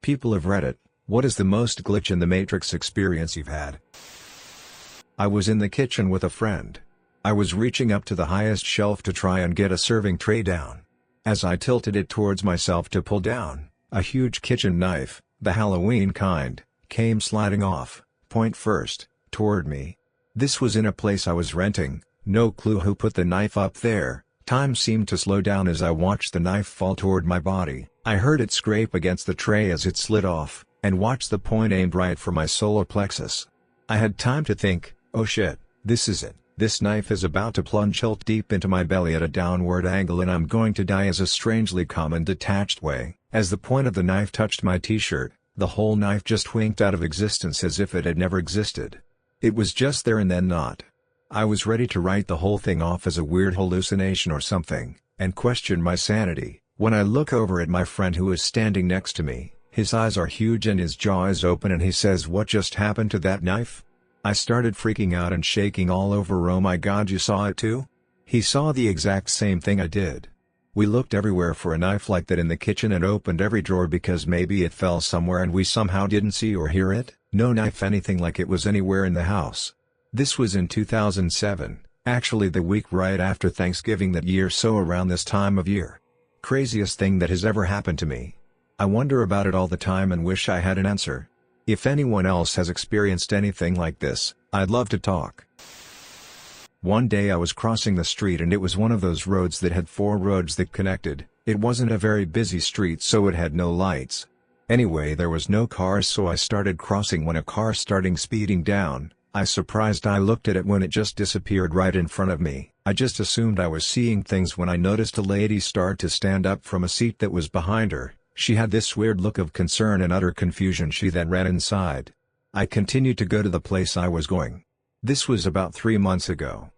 People of Reddit, what is the most glitch in the Matrix experience you've had? I was in the kitchen with a friend. I was reaching up to the highest shelf to try and get a serving tray down. As I tilted it towards myself to pull down, a huge kitchen knife, the Halloween kind, came sliding off, point first, toward me. This was in a place I was renting, no clue who put the knife up there. Time seemed to slow down as I watched the knife fall toward my body. I heard it scrape against the tray as it slid off, and watched the point aimed right for my solar plexus. I had time to think, oh shit, this is it. This knife is about to plunge hilt deep into my belly at a downward angle and I'm going to die as a strangely calm and detached way. As the point of the knife touched my t-shirt, the whole knife just winked out of existence as if it had never existed. It was just there and then not. I was ready to write the whole thing off as a weird hallucination or something, and question my sanity, when I look over at my friend who is standing next to me. His eyes are huge and his jaw is open and he says, "What just happened to that knife?" I started freaking out and shaking all over. "Oh my god, you saw it too?" He saw the exact same thing I did. We looked everywhere for a knife like that in the kitchen and opened every drawer because maybe it fell somewhere and we somehow didn't see or hear it. No knife anything like it was anywhere in the house. This was in 2007, actually the week right after Thanksgiving that year, so around this time of year. Craziest thing that has ever happened to me. I wonder about it all the time and wish I had an answer. If anyone else has experienced anything like this, I'd love to talk. One day I was crossing the street and it was one of those roads that had 4 roads that connected. It wasn't a very busy street so it had no lights. Anyway, there was no cars so I started crossing when a car started speeding down. I looked at it when it just disappeared right in front of me. I just assumed I was seeing things when I noticed a lady start to stand up from a seat that was behind her. She had this weird look of concern and utter confusion. She then ran inside. I continued to go to the place I was going. This was about 3 months ago.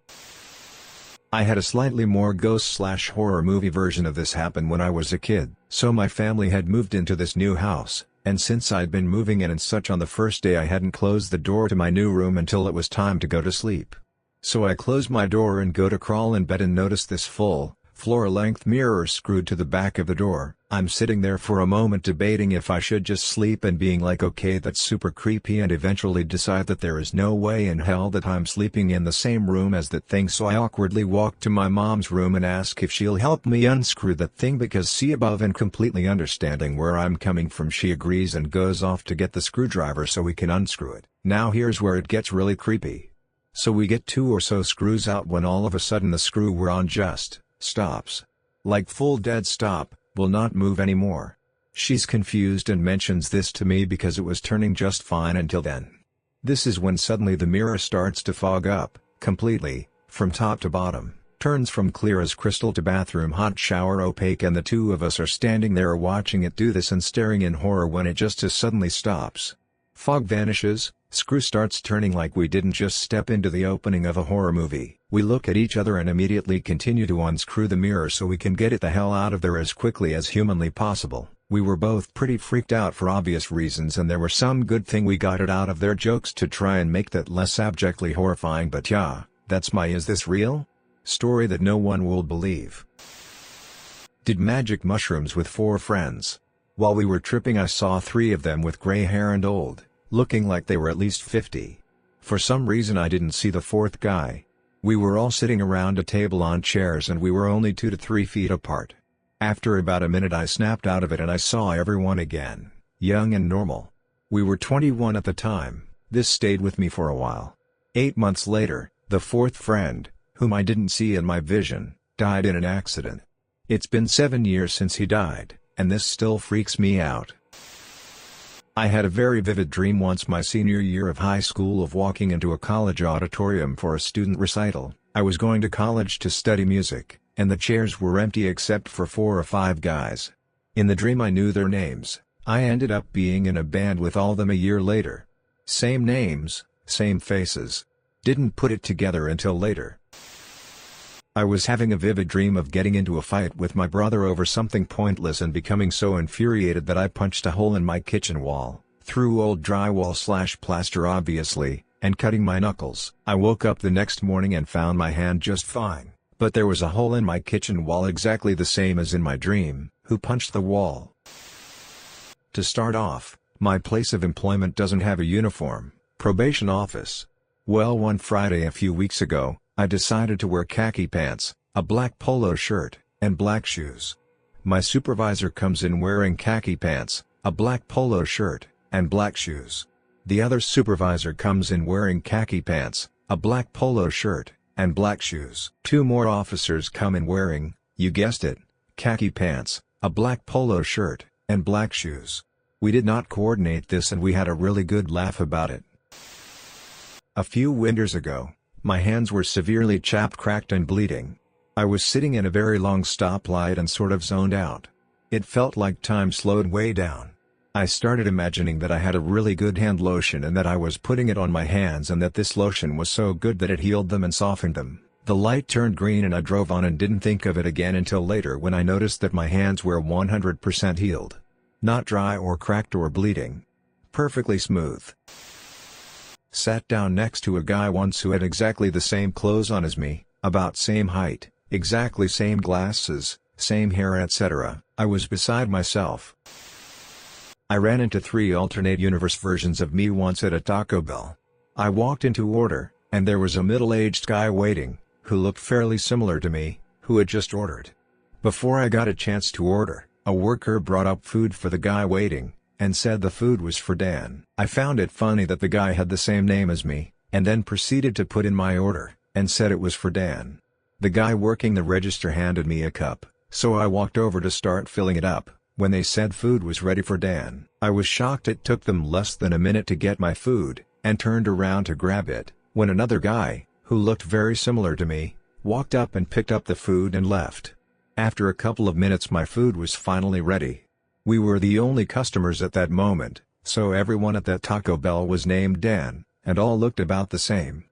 I had a slightly more ghost/horror movie version of this happen when I was a kid. So my family had moved into this new house, and since I'd been moving in and such on the first day I hadn't closed the door to my new room until it was time to go to sleep. So I closed my door and go to crawl in bed and noticed this full, floor-length mirror screwed to the back of the door. I'm sitting there for a moment debating if I should just sleep and being like, okay, that's super creepy, and eventually decide that there is no way in hell that I'm sleeping in the same room as that thing, so I awkwardly walk to my mom's room and ask if she'll help me unscrew that thing because see above, and completely understanding where I'm coming from she agrees and goes off to get the screwdriver so we can unscrew it. Now here's where it gets really creepy. So we get 2 or so screws out when all of a sudden the screw we're on just stops. Like full dead stop, will not move anymore. She's confused and mentions this to me because it was turning just fine until then. This is when suddenly the mirror starts to fog up, completely, from top to bottom, turns from clear as crystal to bathroom hot shower opaque, and the 2 of us are standing there watching it do this and staring in horror when it just as suddenly stops. Fog vanishes, screw starts turning like we didn't just step into the opening of a horror movie. We look at each other and immediately continue to unscrew the mirror so we can get it the hell out of there as quickly as humanly possible. We were both pretty freaked out for obvious reasons, and there were some good thing we got it out of there jokes to try and make that less abjectly horrifying, but yeah, that's my "is this real?" story that no one will believe. Did magic mushrooms with 4 friends. While we were tripping I saw 3 of them with gray hair and old, looking like they were at least 50. For some reason I didn't see the 4th guy. We were all sitting around a table on chairs and we were only 2 to 3 feet apart. After about a minute I snapped out of it and I saw everyone again, young and normal. We were 21 at the time. This stayed with me for a while. 8 months later, the 4th friend, whom I didn't see in my vision, died in an accident. It's been 7 years since he died, and this still freaks me out. I had a very vivid dream once my senior year of high school of walking into a college auditorium for a student recital. I was going to college to study music, and the chairs were empty except for 4 or 5 guys. In the dream I knew their names. I ended up being in a band with all of them a year later. Same names, same faces. Didn't put it together until later. I was having a vivid dream of getting into a fight with my brother over something pointless and becoming so infuriated that I punched a hole in my kitchen wall, through old drywall/plaster obviously, and cutting my knuckles. I woke up the next morning and found my hand just fine, but there was a hole in my kitchen wall exactly the same as in my dream. Who punched the wall? To start off, my place of employment doesn't have a uniform, probation office. Well, one Friday a few weeks ago, I decided to wear khaki pants, a black polo shirt, and black shoes. My supervisor comes in wearing khaki pants, a black polo shirt, and black shoes. The other supervisor comes in wearing khaki pants, a black polo shirt, and black shoes. Two more officers come in wearing, you guessed it, khaki pants, a black polo shirt, and black shoes. We did not coordinate this and we had a really good laugh about it. A few winters ago, my hands were severely chapped, cracked and bleeding. I was sitting in a very long stoplight and sort of zoned out. It felt like time slowed way down. I started imagining that I had a really good hand lotion and that I was putting it on my hands and that this lotion was so good that it healed them and softened them. The light turned green and I drove on and didn't think of it again until later when I noticed that my hands were 100% healed. Not dry or cracked or bleeding. Perfectly smooth. Sat down next to a guy once who had exactly the same clothes on as me, about same height, exactly same glasses, same hair, etc. I was beside myself. I ran into 3 alternate universe versions of me once at a Taco Bell. I walked in to order, and there was a middle-aged guy waiting, who looked fairly similar to me, who had just ordered. Before I got a chance to order, a worker brought up food for the guy waiting, and said the food was for Dan. I found it funny that the guy had the same name as me, and then proceeded to put in my order, and said it was for Dan. The guy working the register handed me a cup, so I walked over to start filling it up, when they said food was ready for Dan. I was shocked it took them less than a minute to get my food, and turned around to grab it, when another guy, who looked very similar to me, walked up and picked up the food and left. After a couple of minutes my food was finally ready. We were the only customers at that moment, so everyone at that Taco Bell was named Dan, and all looked about the same.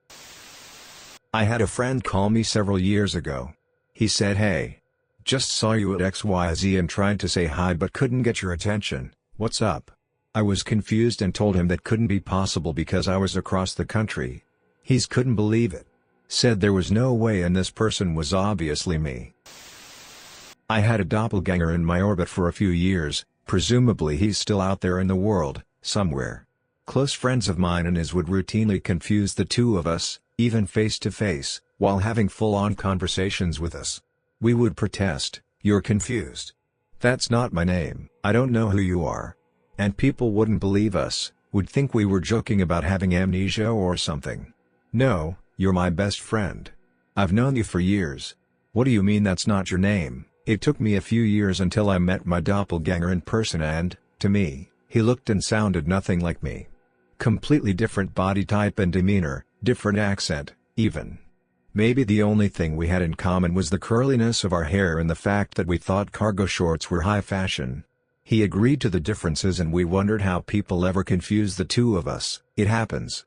I had a friend call me several years ago. He said, "Hey, just saw you at XYZ and tried to say hi but couldn't get your attention, what's up?" I was confused and told him that couldn't be possible because I was across the country. He couldn't believe it. Said there was no way and this person was obviously me. I had a doppelganger in my orbit for a few years, presumably he's still out there in the world, somewhere. Close friends of mine and his would routinely confuse the two of us, even face to face, while having full-on conversations with us. We would protest, "You're confused. That's not my name, I don't know who you are." And people wouldn't believe us, would think we were joking about having amnesia or something. "No, you're my best friend. I've known you for years. What do you mean that's not your name?" It took me a few years until I met my doppelganger in person and, to me, he looked and sounded nothing like me. Completely different body type and demeanor, different accent, even. Maybe the only thing we had in common was the curliness of our hair and the fact that we thought cargo shorts were high fashion. He agreed to the differences and we wondered how people ever confuse the two of us. It happens.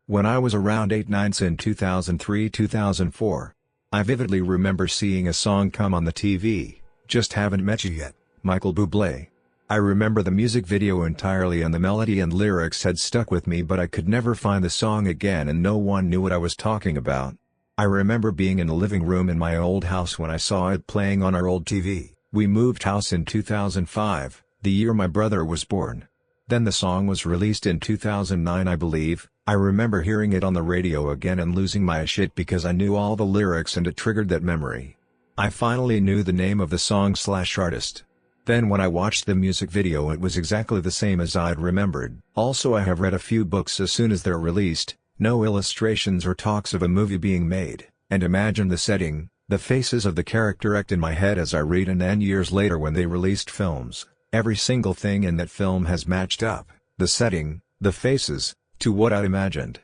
When I was around 8/9 in 2003-2004, I vividly remember seeing a song come on the TV, "Just Haven't Met You Yet," Michael Bublé. I remember the music video entirely and the melody and lyrics had stuck with me, but I could never find the song again and no one knew what I was talking about. I remember being in the living room in my old house when I saw it playing on our old TV. We moved house in 2005, the year my brother was born. Then the song was released in 2009 I believe. I remember hearing it on the radio again and losing my shit because I knew all the lyrics and it triggered that memory. I finally knew the name of the song/artist. Then when I watched the music video it was exactly the same as I'd remembered. Also I have read a few books as soon as they're released, no illustrations or talks of a movie being made, and imagine the setting, the faces of the character act in my head as I read, and then years later when they released films, every single thing in that film has matched up, the setting, the faces, to what I'd imagined.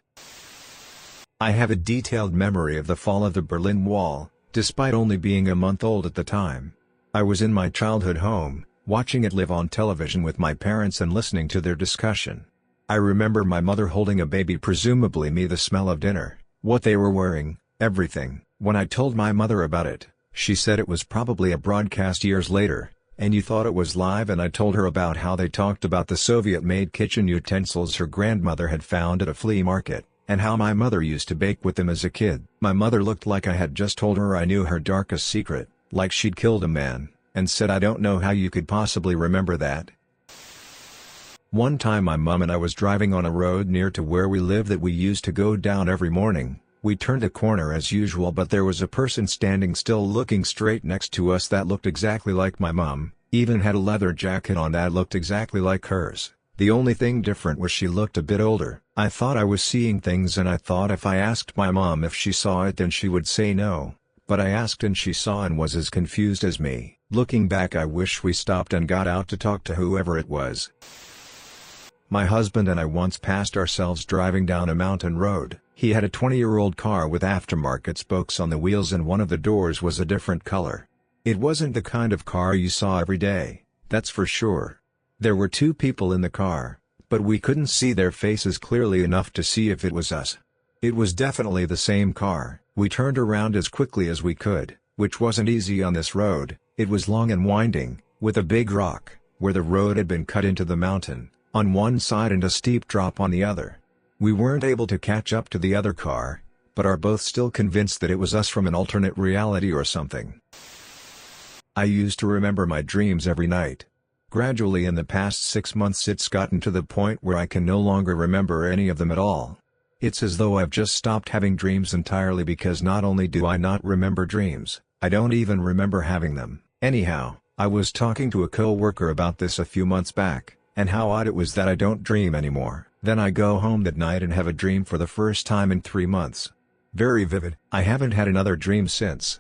I have a detailed memory of the fall of the Berlin Wall, despite only being a month old at the time. I was in my childhood home, watching it live on television with my parents and listening to their discussion. I remember my mother holding a baby, presumably me, the smell of dinner, what they were wearing, everything. When I told my mother about it, she said it was probably a broadcast years later, and you thought it was live, and I told her about how they talked about the Soviet-made kitchen utensils her grandmother had found at a flea market, and how my mother used to bake with them as a kid. My mother looked like I had just told her I knew her darkest secret, like she'd killed a man, and said, "I don't know how you could possibly remember that." One time my mom and I was driving on a road near to where we live that we used to go down every morning. We turned a corner as usual, but there was a person standing still looking straight next to us that looked exactly like my mom, even had a leather jacket on that looked exactly like hers. The only thing different was she looked a bit older. I thought I was seeing things, and I thought if I asked my mom if she saw it then she would say no. But I asked and she saw and was as confused as me. Looking back, I wish we stopped and got out to talk to whoever it was. My husband and I once passed ourselves driving down a mountain road. He had a 20-year-old car with aftermarket spokes on the wheels and one of the doors was a different color. It wasn't the kind of car you saw every day, that's for sure. There were two people in the car, but we couldn't see their faces clearly enough to see if it was us. It was definitely the same car. We turned around as quickly as we could, which wasn't easy on this road. It was long and winding, with a big rock, where the road had been cut into the mountain, on one side and a steep drop on the other. We weren't able to catch up to the other car, but are both still convinced that it was us from an alternate reality or something. I used to remember my dreams every night. Gradually in the past 6 months it's gotten to the point where I can no longer remember any of them at all. It's as though I've just stopped having dreams entirely, because not only do I not remember dreams, I don't even remember having them. Anyhow, I was talking to a co-worker about this a few months back, and how odd it was that I don't dream anymore. Then I go home that night and have a dream for the first time in 3 months. Very vivid. I haven't had another dream since.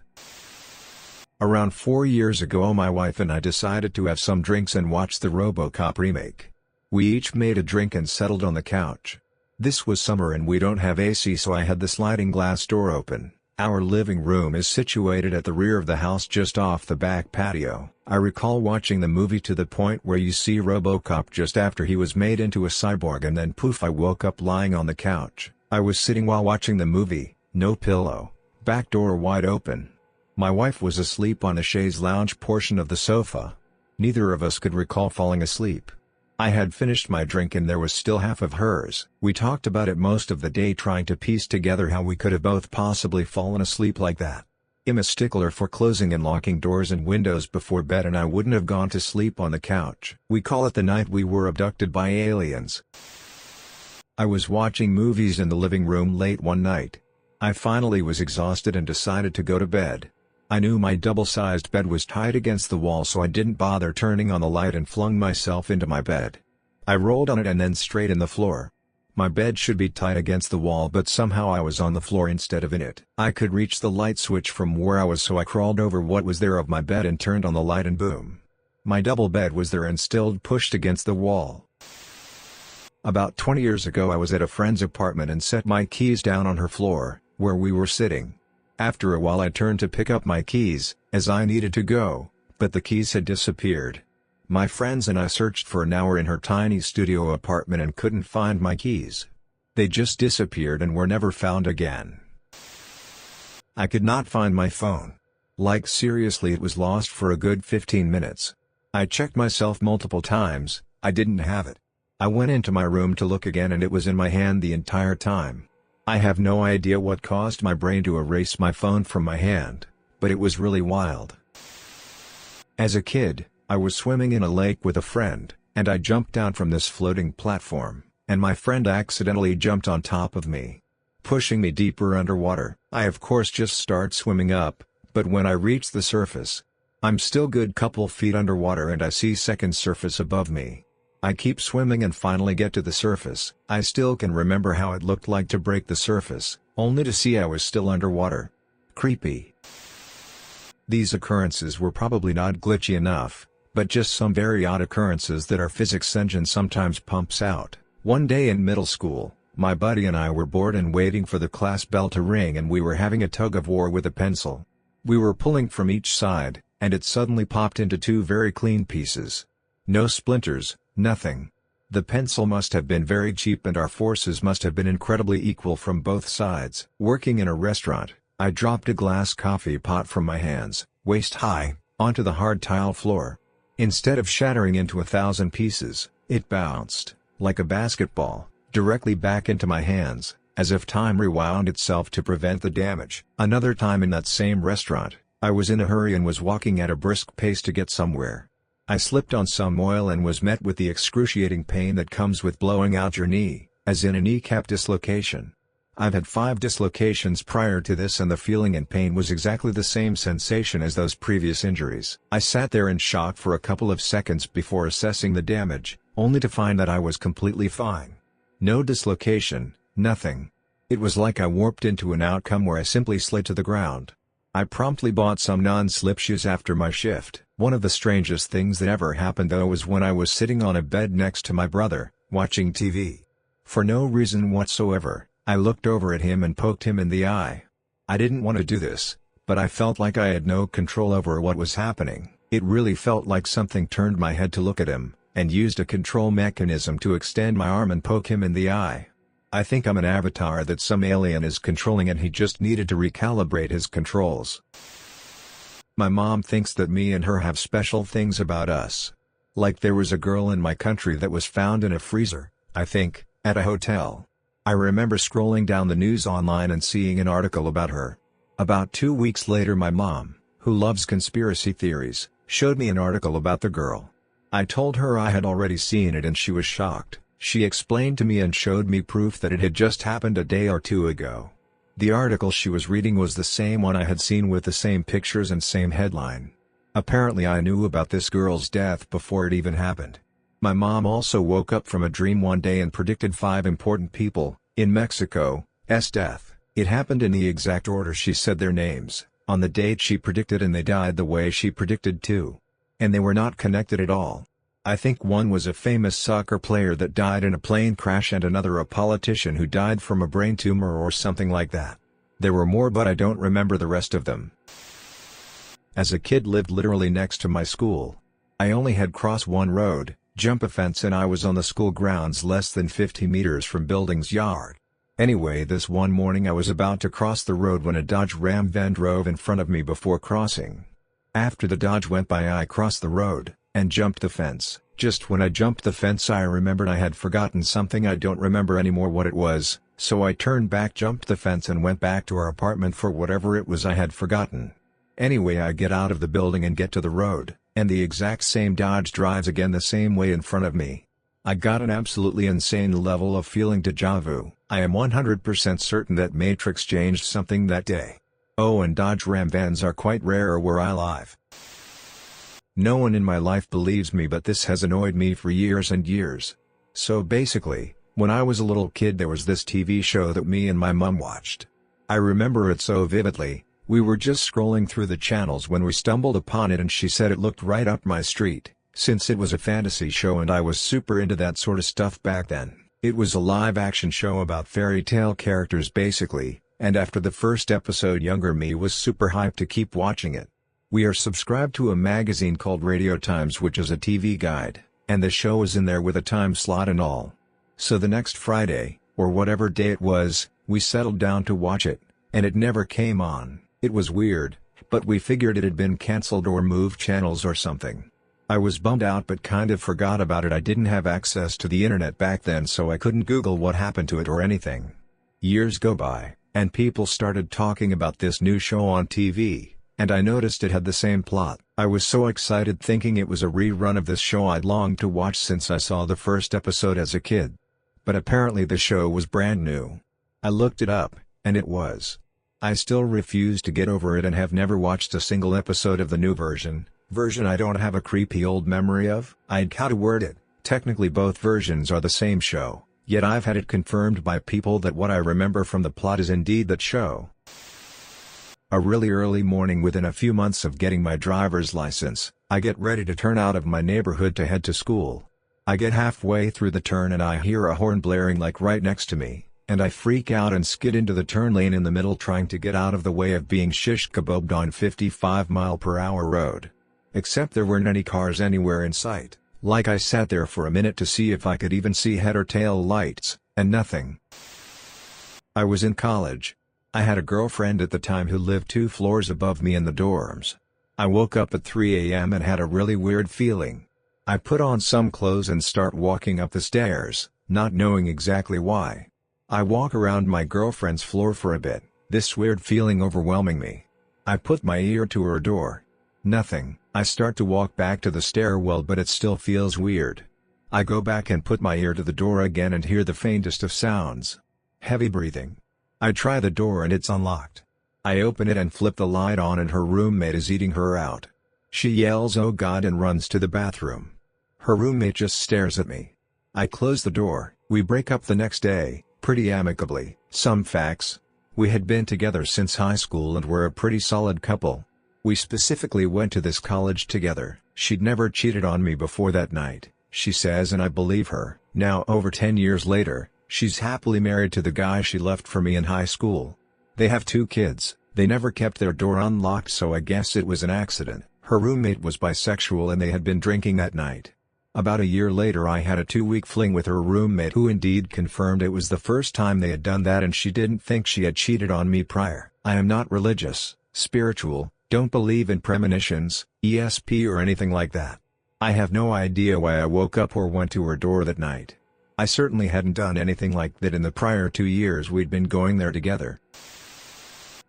Around 4 years ago my wife and I decided to have some drinks and watch the RoboCop remake. We each made a drink and settled on the couch. This was summer and we don't have AC, so I had the sliding glass door open. Our living room is situated at the rear of the house just off the back patio. I recall watching the movie to the point where you see RoboCop just after he was made into a cyborg, and then poof, I woke up lying on the couch. I was sitting while watching the movie, no pillow, back door wide open. My wife was asleep on the chaise lounge portion of the sofa. Neither of us could recall falling asleep. I had finished my drink and there was still half of hers. We talked about it most of the day, trying to piece together how we could have both possibly fallen asleep like that. I'm a stickler for closing and locking doors and windows before bed, and I wouldn't have gone to sleep on the couch. We call it the night we were abducted by aliens. I was watching movies in the living room late one night. I finally was exhausted and decided to go to bed. I knew my double-sized bed was tight against the wall, so I didn't bother turning on the light and flung myself into my bed. I rolled on it and then straight in the floor. My bed should be tight against the wall, but somehow I was on the floor instead of in it. I could reach the light switch from where I was, so I crawled over what was there of my bed and turned on the light, and boom. My double bed was there and still pushed against the wall. About 20 years ago I was at a friend's apartment and set my keys down on her floor, where we were sitting. After a while I turned to pick up my keys, as I needed to go, but the keys had disappeared. My friends and I searched for an hour in her tiny studio apartment and couldn't find my keys. They just disappeared and were never found again. I could not find my phone. Like seriously, it was lost for a good 15 minutes. I checked myself multiple times, I didn't have it. I went into my room to look again and it was in my hand the entire time. I have no idea what caused my brain to erase my phone from my hand, but it was really wild. As a kid, I was swimming in a lake with a friend, and I jumped down from this floating platform, and my friend accidentally jumped on top of me, pushing me deeper underwater. I of course just start swimming up, but when I reach the surface, I'm still good couple feet underwater and I see second surface above me. I keep swimming and finally get to the surface. I still can remember how it looked like to break the surface, only to see I was still underwater. Creepy. These occurrences were probably not glitchy enough, but just some very odd occurrences that our physics engine sometimes pumps out. One day in middle school, my buddy and I were bored and waiting for the class bell to ring, and we were having a tug of war with a pencil. We were pulling from each side, and it suddenly popped into two very clean pieces. No splinters, nothing. The pencil must have been very cheap and our forces must have been incredibly equal from both sides. Working in a restaurant, I dropped a glass coffee pot from my hands, waist high, onto the hard tile floor. Instead of shattering into 1,000 pieces, it bounced, like a basketball, directly back into my hands, as if time rewound itself to prevent the damage. Another time in that same restaurant, I was in a hurry and was walking at a brisk pace to get somewhere. I slipped on some oil and was met with the excruciating pain that comes with blowing out your knee, as in a kneecap dislocation. I've had 5 dislocations prior to this and the feeling and pain was exactly the same sensation as those previous injuries. I sat there in shock for a couple of seconds before assessing the damage, only to find that I was completely fine. No dislocation, nothing. It was like I warped into an outcome where I simply slid to the ground. I promptly bought some non-slip shoes after my shift. One of the strangest things that ever happened though was when I was sitting on a bed next to my brother, watching TV. For no reason whatsoever, I looked over at him and poked him in the eye. I didn't want to do this, but I felt like I had no control over what was happening. It really felt like something turned my head to look at him, and used a control mechanism to extend my arm and poke him in the eye. I think I'm an avatar that some alien is controlling and he just needed to recalibrate his controls. My mom thinks that me and her have special things about us. Like there was a girl in my country that was found in a freezer, I think, at a hotel. I remember scrolling down the news online and seeing an article about her. About 2 weeks later my mom, who loves conspiracy theories, showed me an article about the girl. I told her I had already seen it and she was shocked. She explained to me and showed me proof that it had just happened a day or 2 ago. The article she was reading was the same one I had seen with the same pictures and same headline. Apparently I knew about this girl's death before it even happened. My mom also woke up from a dream one day and predicted 5 important people, in Mexico's death. It happened in the exact order she said their names, on the date she predicted and they died the way she predicted too. And they were not connected at all. I think one was a famous soccer player that died in a plane crash and another a politician who died from a brain tumor or something like that. There were more but I don't remember the rest of them. As a kid lived literally next to my school. I only had cross one road, jump a fence and I was on the school grounds less than 50 meters from building's yard. Anyway this one morning I was about to cross the road when a Dodge Ram van drove in front of me before crossing. After the Dodge went by I crossed the road, and jumped the fence. Just when I jumped the fence I remembered I had forgotten something. I don't remember anymore what it was, so I turned back, jumped the fence and went back to our apartment for whatever it was I had forgotten. Anyway I get out of the building and get to the road, and the exact same Dodge drives again the same way in front of me. I got an absolutely insane level of feeling déjà vu. I am 100% certain that Matrix changed something that day. Oh, and Dodge Ram vans are quite rare where I live. No one in my life believes me but this has annoyed me for years and years. So basically, when I was a little kid there was this TV show that me and my mom watched. I remember it so vividly. We were just scrolling through the channels when we stumbled upon it and she said it looked right up my street, since it was a fantasy show and I was super into that sort of stuff back then. It was a live-action show about fairy tale characters basically, and after the first episode younger me was super hyped to keep watching it. We are subscribed to a magazine called Radio Times which is a TV guide, and the show is in there with a time slot and all. So the next Friday, or whatever day it was, we settled down to watch it, and it never came on. It was weird, but we figured it had been cancelled or moved channels or something. I was bummed out but kind of forgot about it. I didn't have access to the internet back then so I couldn't Google what happened to it or anything. Years go by, and people started talking about this new show on TV. And I noticed it had the same plot. I was so excited thinking it was a rerun of this show I'd longed to watch since I saw the first episode as a kid. But apparently the show was brand new. I looked it up, and it was. I still refuse to get over it and have never watched a single episode of the new version I don't have a creepy old memory of. How to word it, technically both versions are the same show, yet I've had it confirmed by people that what I remember from the plot is indeed that show. A really early morning within a few months of getting my driver's license, I get ready to turn out of my neighborhood to head to school. I get halfway through the turn and I hear a horn blaring like right next to me, and I freak out and skid into the turn lane in the middle trying to get out of the way of being shish kebabbed on 55-mile-per-hour road. Except there weren't any cars anywhere in sight, like I sat there for a minute to see if I could even see head or tail lights, and nothing. I was in college. I had a girlfriend at the time who lived 2 floors above me in the dorms. I woke up at 3 a.m. and had a really weird feeling. I put on some clothes and start walking up the stairs, not knowing exactly why. I walk around my girlfriend's floor for a bit, this weird feeling overwhelming me. I put my ear to her door. Nothing. I start to walk back to the stairwell, but it still feels weird. I go back and put my ear to the door again and hear the faintest of sounds. Heavy breathing. I try the door and it's unlocked. I open it and flip the light on and her roommate is eating her out. She yells "Oh God" and runs to the bathroom. Her roommate just stares at me. I close the door. We break up the next day, pretty amicably. Some facts. We had been together since high school and were a pretty solid couple. We specifically went to this college together. She'd never cheated on me before that night, she says, and I believe her. Now, over 10 years later, she's happily married to the guy she left for me in high school. They have 2 kids. They never kept their door unlocked, so I guess it was an accident. Her roommate was bisexual and they had been drinking that night. About a year later I had a 2-week fling with her roommate, who indeed confirmed it was the first time they had done that, and she didn't think she had cheated on me prior. I am not religious, spiritual, don't believe in premonitions, ESP or anything like that. I have no idea why I woke up or went to her door that night. I certainly hadn't done anything like that in the prior 2 years we'd been going there together.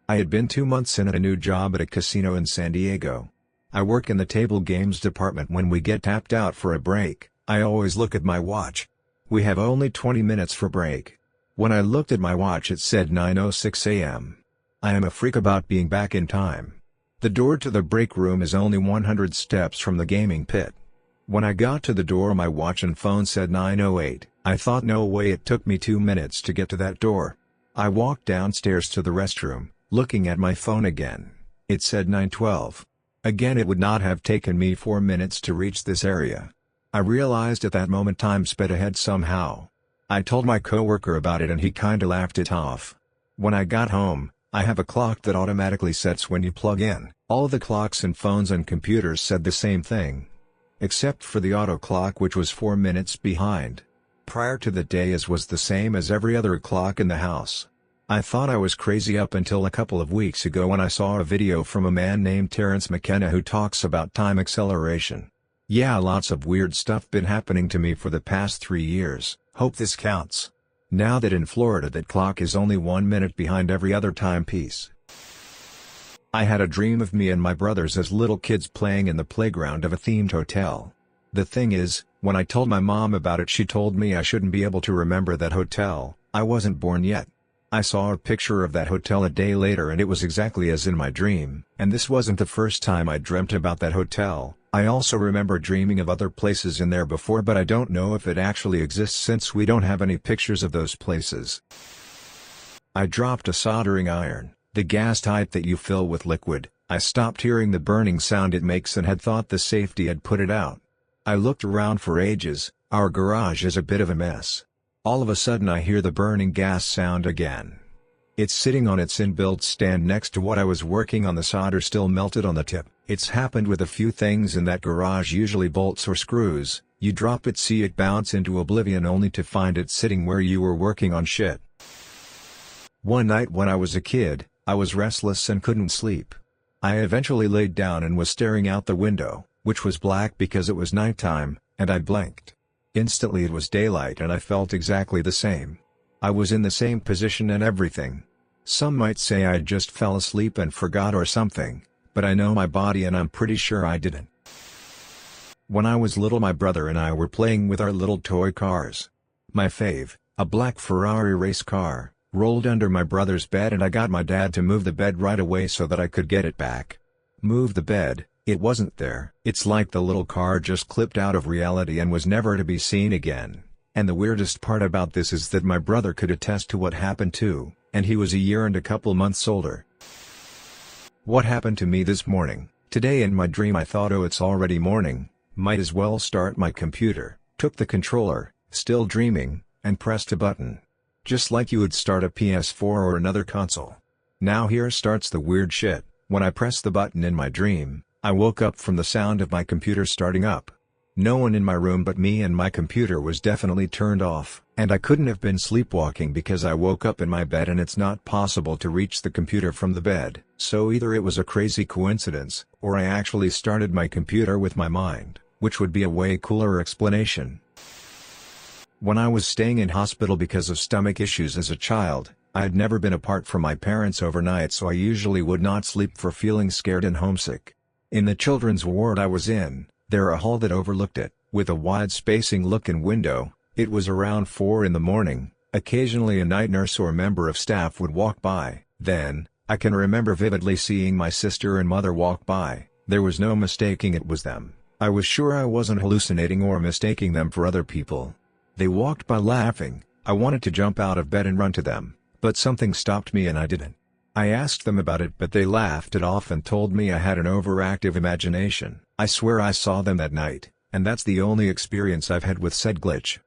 I had been 2 months in at a new job at a casino in San Diego. I work in the table games department. When we get tapped out for a break, I always look at my watch. We have only 20 minutes for break. When I looked at my watch it said 9:06 a.m. I am a freak about being back in time. The door to the break room is only 100 steps from the gaming pit. When I got to the door my watch and phone said 9:08. I thought, no way, it took me 2 minutes to get to that door. I walked downstairs to the restroom, looking at my phone again. It said 9:12. Again, it would not have taken me 4 minutes to reach this area. I realized at that moment time sped ahead somehow. I told my coworker about it and he kinda laughed it off. When I got home, I have a clock that automatically sets when you plug in. All the clocks and phones and computers said the same thing. Except for the auto clock, which was 4 minutes behind. Prior to the day as was the same as every other clock in the house. I thought I was crazy up until a couple of weeks ago when I saw a video from a man named Terrence McKenna who talks about time acceleration. Yeah, lots of weird stuff been happening to me for the past 3 years, hope this counts. Now that in Florida that clock is only 1 minute behind every other timepiece. I had a dream of me and my brothers as little kids playing in the playground of a themed hotel. The thing is, when I told my mom about it she told me I shouldn't be able to remember that hotel. I wasn't born yet. I saw a picture of that hotel a day later and it was exactly as in my dream, and this wasn't the first time I dreamt about that hotel. I also remember dreaming of other places in there before, but I don't know if it actually exists since we don't have any pictures of those places. I dropped a soldering iron, the gas type that you fill with liquid. I stopped hearing the burning sound it makes and had thought the safety had put it out. I looked around for ages. Our garage is a bit of a mess. All of a sudden I hear the burning gas sound again. It's sitting on its inbuilt stand next to what I was working on. The solder still melted on the tip. It's happened with a few things in that garage, usually bolts or screws. You drop it, see it bounce into oblivion only to find it sitting where you were working on shit. One night when I was a kid, I was restless and couldn't sleep. I eventually laid down and was staring out the window, which was black because it was nighttime, and I blinked. Instantly it was daylight and I felt exactly the same. I was in the same position and everything. Some might say I just fell asleep and forgot or something, but I know my body and I'm pretty sure I didn't. When I was little my brother and I were playing with our little toy cars. My fave, a black Ferrari race car, rolled under my brother's bed and I got my dad to move the bed right away so that I could get it back. Move the bed. It wasn't there. It's like the little car just clipped out of reality and was never to be seen again. And the weirdest part about this is that my brother could attest to what happened too, and he was a year and a couple months older. What happened to me this morning? Today in my dream I thought, oh, it's already morning, might as well start my computer. Took the controller, still dreaming, and pressed a button. Just like you would start a PS4 or another console. Now here starts the weird shit. When I pressed the button in my dream, I woke up from the sound of my computer starting up. No one in my room but me, and my computer was definitely turned off. And I couldn't have been sleepwalking because I woke up in my bed and it's not possible to reach the computer from the bed. So either it was a crazy coincidence, or I actually started my computer with my mind, which would be a way cooler explanation. When I was staying in hospital because of stomach issues as a child, I had never been apart from my parents overnight, so I usually would not sleep for feeling scared and homesick. In the children's ward I was in, there a hall that overlooked it, with a wide spacing look-in window. It was around 4 in the morning, occasionally a night nurse or member of staff would walk by. Then, I can remember vividly seeing my sister and mother walk by. There was no mistaking it was them. I was sure I wasn't hallucinating or mistaking them for other people. They walked by laughing. I wanted to jump out of bed and run to them, but something stopped me and I didn't. I asked them about it but they laughed it off and told me I had an overactive imagination. I swear I saw them that night, and that's the only experience I've had with said glitch.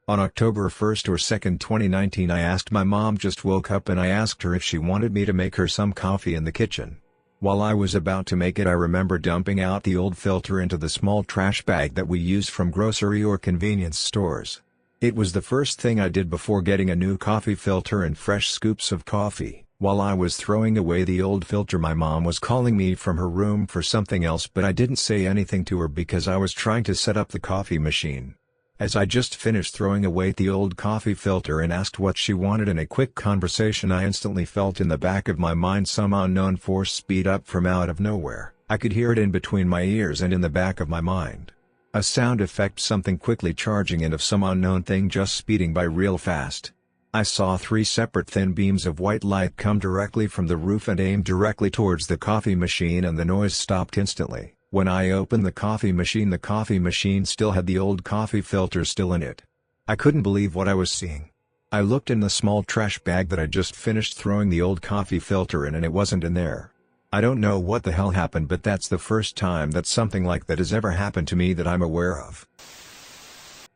On October 1st or 2nd 2019 I asked my mom just woke up and I asked her if she wanted me to make her some coffee in the kitchen. While I was about to make it I remember dumping out the old filter into the small trash bag that we used from grocery or convenience stores. It was the first thing I did before getting a new coffee filter and fresh scoops of coffee. While I was throwing away the old filter my mom was calling me from her room for something else but I didn't say anything to her because I was trying to set up the coffee machine. As I just finished throwing away the old coffee filter and asked what she wanted in a quick conversation I instantly felt in the back of my mind some unknown force speed up from out of nowhere. I could hear it in between my ears and in the back of my mind. A sound effect, something quickly charging and of some unknown thing just speeding by real fast. I saw 3 separate thin beams of white light come directly from the roof and aim directly towards the coffee machine and the noise stopped instantly. When I opened the coffee machine still had the old coffee filter still in it. I couldn't believe what I was seeing. I looked in the small trash bag that I just finished throwing the old coffee filter in and it wasn't in there. I don't know what the hell happened but that's the first time that something like that has ever happened to me that I'm aware of.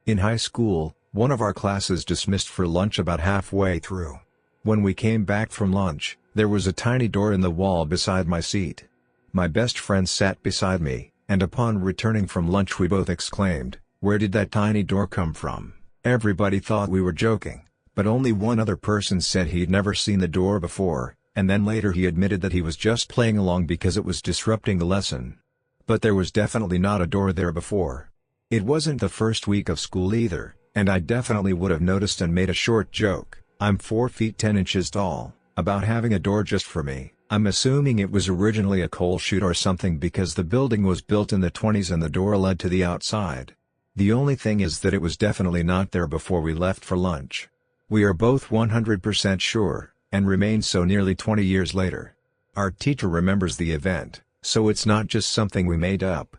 In high school, one of our classes dismissed for lunch about halfway through. When we came back from lunch, there was a tiny door in the wall beside my seat. My best friend sat beside me, and upon returning from lunch we both exclaimed, "Where did that tiny door come from?" Everybody thought we were joking, but only one other person said he'd never seen the door before, and then later he admitted that he was just playing along because it was disrupting the lesson. But there was definitely not a door there before. It wasn't the first week of school either, and I definitely would have noticed and made a short joke. I'm 4 feet 10 inches tall, about having a door just for me. I'm assuming it was originally a coal chute or something because the building was built in the 20s and the door led to the outside. The only thing is that it was definitely not there before we left for lunch. We are both 100% sure, and remain so nearly 20 years later. Our teacher remembers the event, so it's not just something we made up.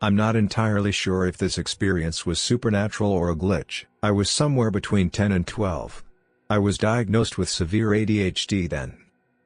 I'm not entirely sure if this experience was supernatural or a glitch. I was somewhere between 10 and 12. I was diagnosed with severe ADHD then.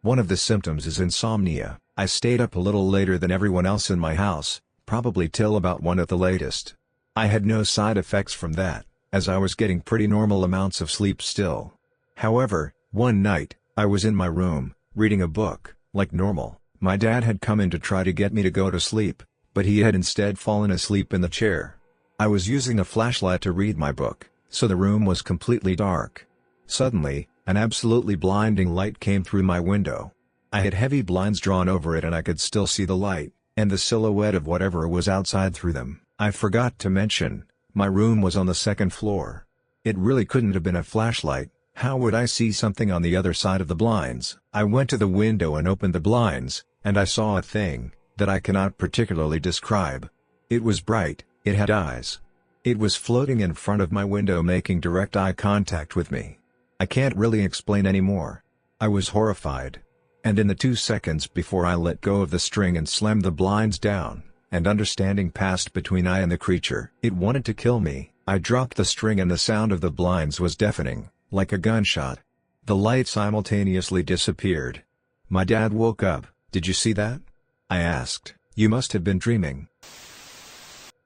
One of the symptoms is insomnia. I stayed up a little later than everyone else in my house, probably till about 1 at the latest. I had no side effects from that, as I was getting pretty normal amounts of sleep still. However, one night, I was in my room, reading a book, like normal. My dad had come in to try to get me to go to sleep, but he had instead fallen asleep in the chair. I was using a flashlight to read my book, so the room was completely dark. Suddenly, an absolutely blinding light came through my window. I had heavy blinds drawn over it and I could still see the light, and the silhouette of whatever was outside through them. I forgot to mention, my room was on the 2nd floor. It really couldn't have been a flashlight. How would I see something on the other side of the blinds? I went to the window and opened the blinds, and I saw a thing that I cannot particularly describe. It was bright, it had eyes. It was floating in front of my window making direct eye contact with me. I can't really explain anymore. I was horrified. And in the 2 seconds before I let go of the string and slammed the blinds down, and understanding passed between I and the creature. It wanted to kill me. I dropped the string and the sound of the blinds was deafening, like a gunshot. The light simultaneously disappeared. My dad woke up. "Did you see that?" I asked. "You must have been dreaming."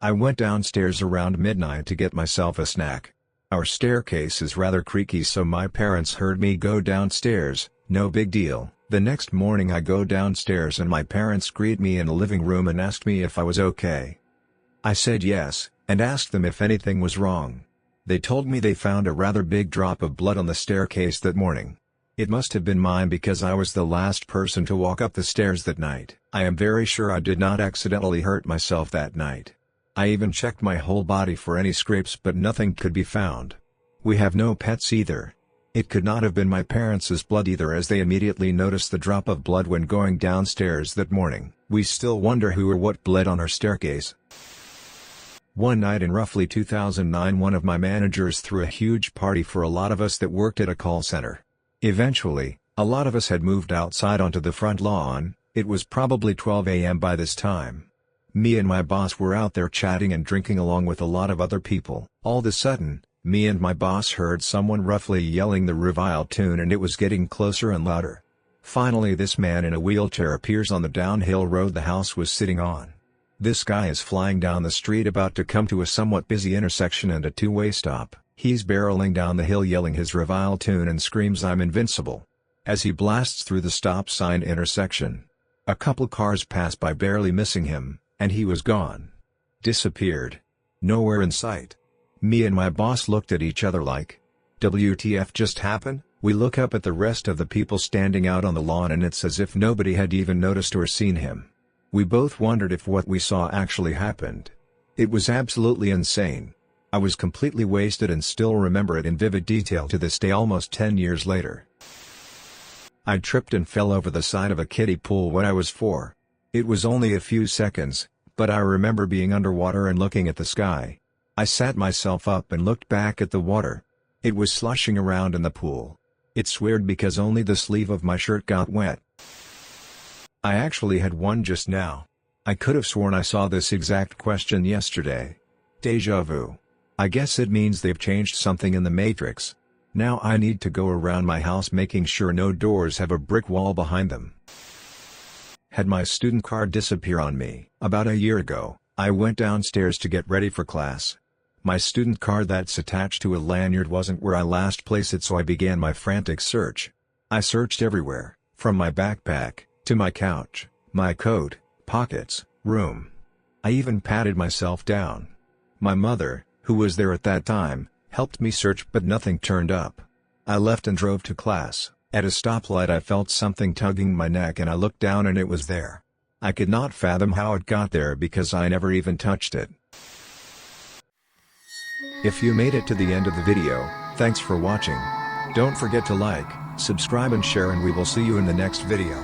I went downstairs around midnight to get myself a snack. Our staircase is rather creaky so my parents heard me go downstairs, no big deal. The next morning I go downstairs and my parents greet me in the living room and asked me if I was okay. I said yes, and asked them if anything was wrong. They told me they found a rather big drop of blood on the staircase that morning. It must have been mine because I was the last person to walk up the stairs that night. I am very sure I did not accidentally hurt myself that night. I even checked my whole body for any scrapes but nothing could be found. We have no pets either. It could not have been my parents' blood either, as they immediately noticed the drop of blood when going downstairs that morning. We still wonder who or what bled on our staircase. One night in roughly 2009, one of my managers threw a huge party for a lot of us that worked at a call center. Eventually, a lot of us had moved outside onto the front lawn. It was probably 12 a.m. by this time. Me and my boss were out there chatting and drinking along with a lot of other people. All of a sudden, me and my boss heard someone roughly yelling the Revile tune, and it was getting closer and louder. Finally, this man in a wheelchair appears on the downhill road the house was sitting on. This guy is flying down the street about to come to a somewhat busy intersection and a two-way stop. He's barreling down the hill yelling his Revile tune and screams, "I'm invincible," as he blasts through the stop sign intersection. A couple cars pass by, barely missing him, and he was gone. Disappeared. Nowhere in sight. Me and my boss looked at each other like, WTF just happened? We look up at the rest of the people standing out on the lawn, and it's as if nobody had even noticed or seen him. We both wondered if what we saw actually happened. It was absolutely insane. I was completely wasted and still remember it in vivid detail to this day, almost 10 years later. I tripped and fell over the side of a kiddie pool when I was 4. It was only a few seconds, but I remember being underwater and looking at the sky. I sat myself up and looked back at the water. It was slushing around in the pool. It's weird because only the sleeve of my shirt got wet. I actually had one just now. I could have sworn I saw this exact question yesterday. Deja vu. I guess it means they've changed something in the Matrix. Now I need to go around my house making sure no doors have a brick wall behind them. Had my student card disappear on me. About a year ago, I went downstairs to get ready for class. My student card that's attached to a lanyard wasn't where I last placed it, so I began my frantic search. I searched everywhere, from my backpack, to my couch, my coat, pockets, room. I even patted myself down. My mother, who was there at that time, helped me search, but nothing turned up. I left and drove to class. At a stoplight I felt something tugging my neck, and I looked down and it was there. I could not fathom how it got there because I never even touched it. If you made it to the end of the video, thanks for watching. Don't forget to like, subscribe and share, and we will see you in the next video.